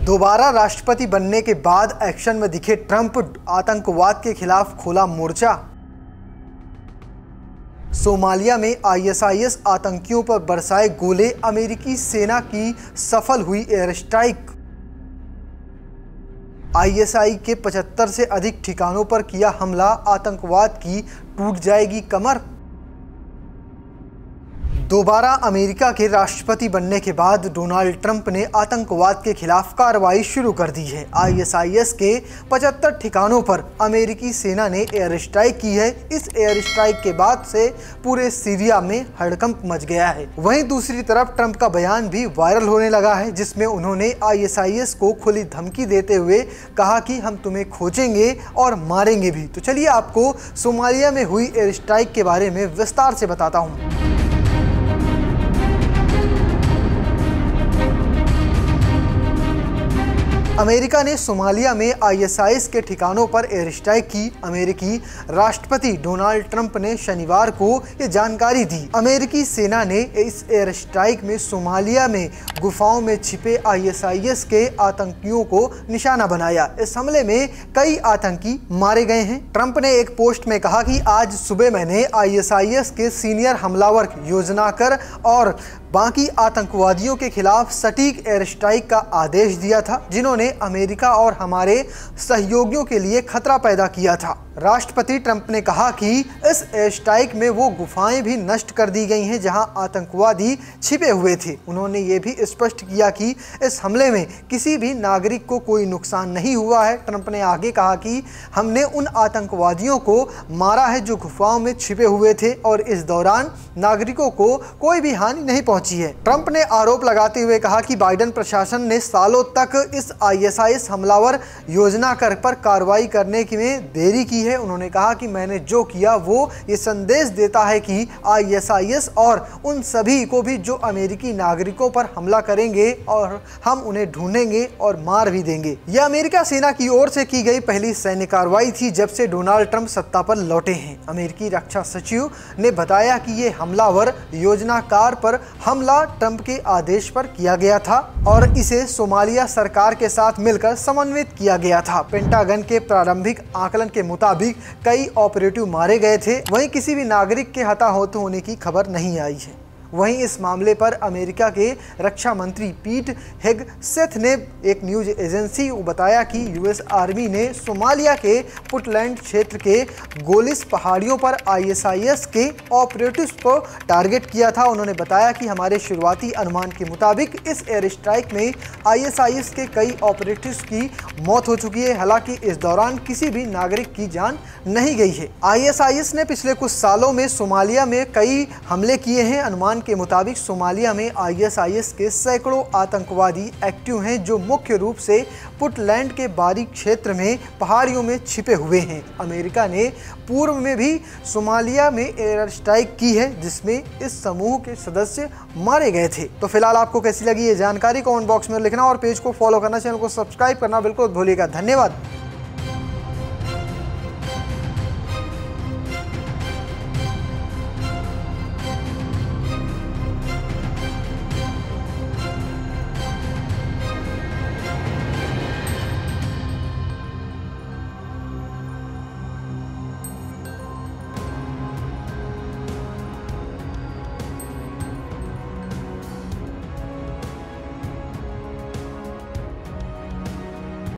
दोबारा राष्ट्रपति बनने के बाद एक्शन में दिखे ट्रंप, आतंकवाद के खिलाफ खोला मोर्चा। सोमालिया में आईएसआईएस आतंकियों पर बरसाए गोले, अमेरिकी सेना की सफल हुई एयर स्ट्राइक। आईएसआई के 75 से अधिक ठिकानों पर किया हमला, आतंकवाद की टूट जाएगी कमर। दोबारा अमेरिका के राष्ट्रपति बनने के बाद डोनाल्ड ट्रंप ने आतंकवाद के खिलाफ कार्रवाई शुरू कर दी है। आईएसआईएस के 75 ठिकानों पर अमेरिकी सेना ने एयर स्ट्राइक की है। इस एयर स्ट्राइक के बाद से पूरे सीरिया में हड़कंप मच गया है। वहीं दूसरी तरफ ट्रंप का बयान भी वायरल होने लगा है, जिसमें उन्होंने आईएसआईएस को खुली धमकी देते हुए कहा कि हम तुम्हें खोजेंगे और मारेंगे भी। तो चलिए आपको सोमालिया में हुई एयर स्ट्राइक के बारे में विस्तार से बताता हूँ। अमेरिका ने सोमालिया में आईएसआईएस के ठिकानों पर एयर स्ट्राइक की। अमेरिकी राष्ट्रपति डोनाल्ड ट्रंप ने शनिवार को ये जानकारी दी। अमेरिकी सेना ने इस एयर स्ट्राइक में सोमालिया में गुफाओं में छिपे आईएसआईएस के आतंकियों को निशाना बनाया। इस हमले में कई आतंकी मारे गए हैं। ट्रंप ने एक पोस्ट में कहा कि आज सुबह मैंने आईएसआईएस के सीनियर हमलावर योजनाकार और बाकी आतंकवादियों के खिलाफ सटीक एयर स्ट्राइक का आदेश दिया था, जिन्होंने अमेरिका और हमारे सहयोगियों के लिए खतरा पैदा किया था। राष्ट्रपति ट्रंप ने कहा कि इस एयर स्ट्राइक में वो गुफाएं भी नष्ट कर दी गई हैं जहां आतंकवादी छिपे हुए थे। उन्होंने ये भी स्पष्ट किया कि इस हमले में किसी भी नागरिक को कोई नुकसान नहीं हुआ है। ट्रंप ने आगे कहा कि हमने उन आतंकवादियों को मारा है जो गुफाओं में छिपे हुए थे और इस दौरान नागरिकों को कोई भी हानि नहीं पहुंची है। ट्रंप ने आरोप लगाते हुए कहा कि बाइडेन प्रशासन ने सालों तक इस आईएसआईएस हमलावर योजनाकार पर कार्रवाई करने में देरी की है। उन्होंने कहा कि मैंने जो किया वो ये संदेश देता है कि आईएसआईएस और उन सभी को भी जो अमेरिकी नागरिकों पर हमला करेंगे और हम उन्हें ढूंढेंगे और मार भी देंगे। यह अमेरिका सेना की ओर से की गई पहली सैन्य कार्रवाई थी जब से डोनाल्ड ट्रंप सत्ता पर लौटे हैं। अमेरिकी रक्षा सचिव ने बताया कि ये हमलावर योजनाकार पर हमला ट्रंप के आदेश पर किया गया था और इसे सोमालिया सरकार के साथ मिलकर समन्वित किया गया था। पेंटागन के प्रारंभिक आकलन के मुताबिक कई ऑपरेटिव मारे गए थे। वहीं किसी भी नागरिक के हताहत होने की खबर नहीं आई है। वहीं इस मामले पर अमेरिका के रक्षा मंत्री पीट हेगसेथ ने एक न्यूज एजेंसी को बताया कि यूएस आर्मी ने सोमालिया के पुंटलैंड क्षेत्र के गोलिस पहाड़ियों पर आईएसआईएस के ऑपरेटिव्स को टारगेट किया था। उन्होंने बताया कि हमारे शुरुआती अनुमान के मुताबिक इस एयर स्ट्राइक में आईएसआईएस के कई ऑपरेटिव्स की मौत हो चुकी है। हालांकि इस दौरान किसी भी नागरिक की जान नहीं गई है। आईएसआईएस ने पिछले कुछ सालों में सोमालिया में कई हमले किए हैं। अनुमान के मुताबिक सोमालिया में आईएसआईएस के सैकड़ों आतंकवादी एक्टिव हैं, जो मुख्य रूप से पुंटलैंड के बारीक क्षेत्र में पहाड़ियों में छिपे हुए हैं। अमेरिका ने पूर्व में भी सोमालिया में एयर स्ट्राइक की है, जिसमें इस समूह के सदस्य मारे गए थे। तो फिलहाल आपको कैसी लगी ये जानकारी कमेंट बॉक्स में लिखना और पेज को फॉलो करना, चैनल को सब्सक्राइब करना बिल्कुल भूलिएगा। धन्यवाद।